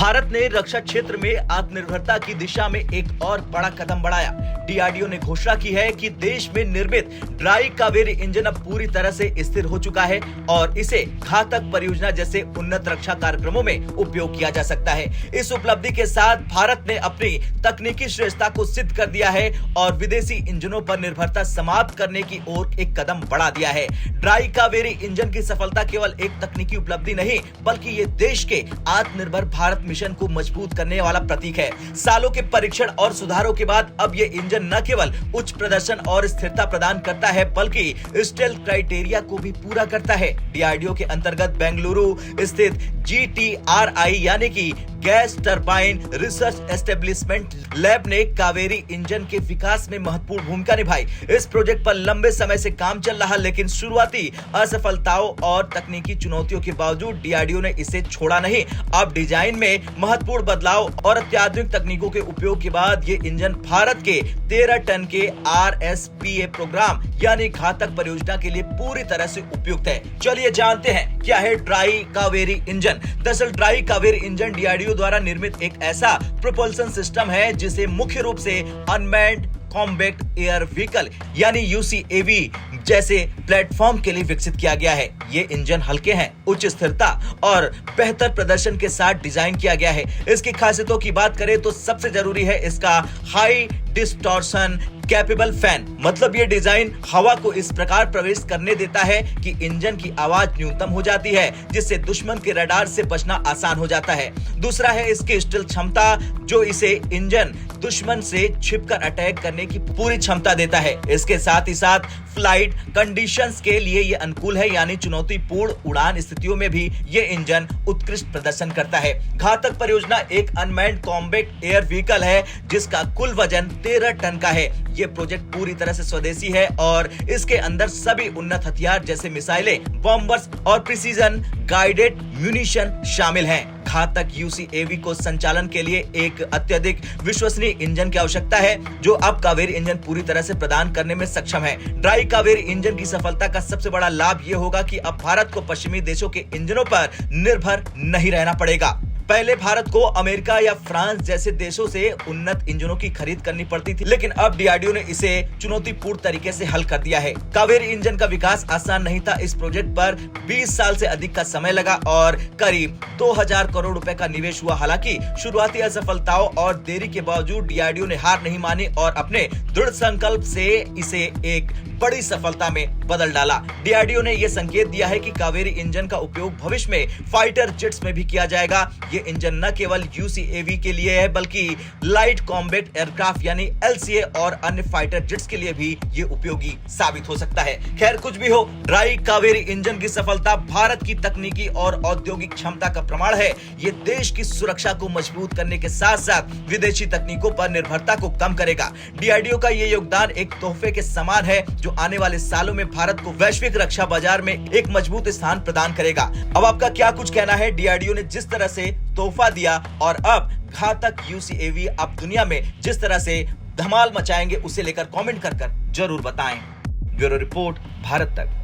भारत ने रक्षा क्षेत्र में आत्मनिर्भरता की दिशा में एक और बड़ा कदम बढ़ाया। डीआरडीओ ने घोषणा की है कि देश में निर्मित ड्राई कावेरी इंजन अब पूरी तरह से स्थिर हो चुका है और इसे घातक परियोजना जैसे उन्नत रक्षा कार्यक्रमों में उपयोग किया जा सकता है। इस उपलब्धि के साथ भारत ने अपनी तकनीकी श्रेष्ठता को सिद्ध कर दिया है और विदेशी इंजनों पर निर्भरता समाप्त करने की ओर एक कदम बढ़ा दिया है। ड्राई कावेरी इंजन की सफलता केवल एक तकनीकी उपलब्धि नहीं, बल्कि ये देश के आत्मनिर्भर भारत मिशन को मजबूत करने वाला प्रतीक है। सालों के परीक्षण और सुधारों के बाद अब ये इंजन न केवल उच्च प्रदर्शन और स्थिरता प्रदान करता है, बल्कि स्टेल्थ क्राइटेरिया को भी पूरा करता है। डीआरडीओ के अंतर्गत बेंगलुरु स्थित GTRI यानी कि gas turbine research establishment lab ने कावेरी इंजन के विकास में महत्वपूर्ण भूमिका निभाई। इस प्रोजेक्ट पर लंबे समय से काम चल रहा, लेकिन शुरुआती असफलताओं और तकनीकी चुनौतियों के बावजूद डीआरडीओ ने इसे छोड़ा नहीं। अब डिजाइन में महत्वपूर्ण बदलाव और अत्याधुनिक तकनीकों के उपयोग के बाद ये इंजन भारत के 13 टन के RSPA प्रोग्राम यानी घातक परियोजना के लिए पूरी तरह से उपयुक्त है। चलिए जानते हैं क्या है ड्राई कावेरी इंजन। दरअसल ड्राई कावेरी इंजन डीआरडीओ द्वारा निर्मित एक ऐसा प्रोपल्शन सिस्टम है जिसे मुख्य रूप से अनमैन्ड कॉम्बैक्ट एयर व्हीकल यानी UCAV जैसे प्लेटफॉर्म के लिए विकसित किया गया है। ये इंजन हल्के हैं, उच्च स्थिरता और बेहतर प्रदर्शन के साथ डिजाइन किया गया है। इसकी खासियतों की बात करें तो सबसे जरूरी है इसका हाई डिस्टॉर्शन कैपेबल फैन। मतलब ये डिजाइन हवा को इस प्रकार प्रवेश करने देता है कि इंजन की आवाज न्यूनतम हो जाती है, जिससे दुश्मन के रडार से बचना आसान हो जाता है। दूसरा है इसकी स्टील्थ क्षमता, जो इसे इंजन दुश्मन से छिपकर अटैक करने की पूरी क्षमता देता है। इसके साथ ही साथ फ्लाइट कंडीशंस के लिए ये अनुकूल है, यानी चुनौतीपूर्ण उड़ान स्थितियों में भी ये इंजन उत्कृष्ट प्रदर्शन करता है। घातक परियोजना एक अनमैन्ड कॉम्बैक्ट एयर व्हीकल है जिसका कुल वजन 13 टन का है। ये प्रोजेक्ट पूरी तरह से स्वदेशी है और इसके अंदर सभी उन्नत हथियार जैसे मिसाइलें, बॉम्बर्स और प्रिसीजन गाइडेड म्यूनिशन शामिल हैं। घातक UCAV को संचालन के लिए एक अत्यधिक विश्वसनीय इंजन की आवश्यकता है, जो अब कावेरी इंजन पूरी तरह से प्रदान करने में सक्षम है। ड्राई कावेरी इंजन की सफलता का सबसे बड़ा लाभ यह होगा कि अब भारत को पश्चिमी देशों के इंजनों पर निर्भर नहीं रहना पड़ेगा। पहले भारत को अमेरिका या फ्रांस जैसे देशों से उन्नत इंजनों की खरीद करनी पड़ती थी, लेकिन अब डीआरडीओ ने इसे चुनौतीपूर्ण तरीके से हल कर दिया है। कावेरी इंजन का विकास आसान नहीं था। इस प्रोजेक्ट पर 20 साल से अधिक का समय लगा और करीब 2000 करोड़ रुपए का निवेश हुआ। हालांकि शुरुआती असफलताओं और देरी के बावजूद डीआरडीओ ने हार नहीं मानी और अपने दृढ़ संकल्प से इसे एक बड़ी सफलता में बदल डाला। डीआरडीओ ने यह संकेत दिया है कि कावेरी इंजन का उपयोग भविष्य में फाइटर जेट्स में भी किया जाएगा। ये इंजन न केवल UCAV के लिए है, बल्कि लाइट कॉम्बैट एयरक्राफ्ट यानी LCA और अन्य फाइटर जेट्स के लिए भी ये उपयोगी साबित हो सकता है। खैर कुछ भी हो, ड्राई कावेरी इंजन की सफलता भारत की तकनीकी और औद्योगिक क्षमता का प्रमाण है। ये देश की सुरक्षा को मजबूत करने के साथ साथ विदेशी तकनीकों पर निर्भरता को कम करेगा। डीआरडीओ का ये योगदान एक तोहफे के समान है, जो आने वाले सालों में भारत को वैश्विक रक्षा बाजार में एक मजबूत स्थान प्रदान करेगा। अब आपका क्या कुछ कहना है? डीआरडीओ ने जिस तरह से तोहफा दिया और अब घातक UCAV अब दुनिया में जिस तरह से धमाल मचाएंगे, उसे लेकर कमेंट कर जरूर बताएं। ब्यूरो रिपोर्ट, भारत तक।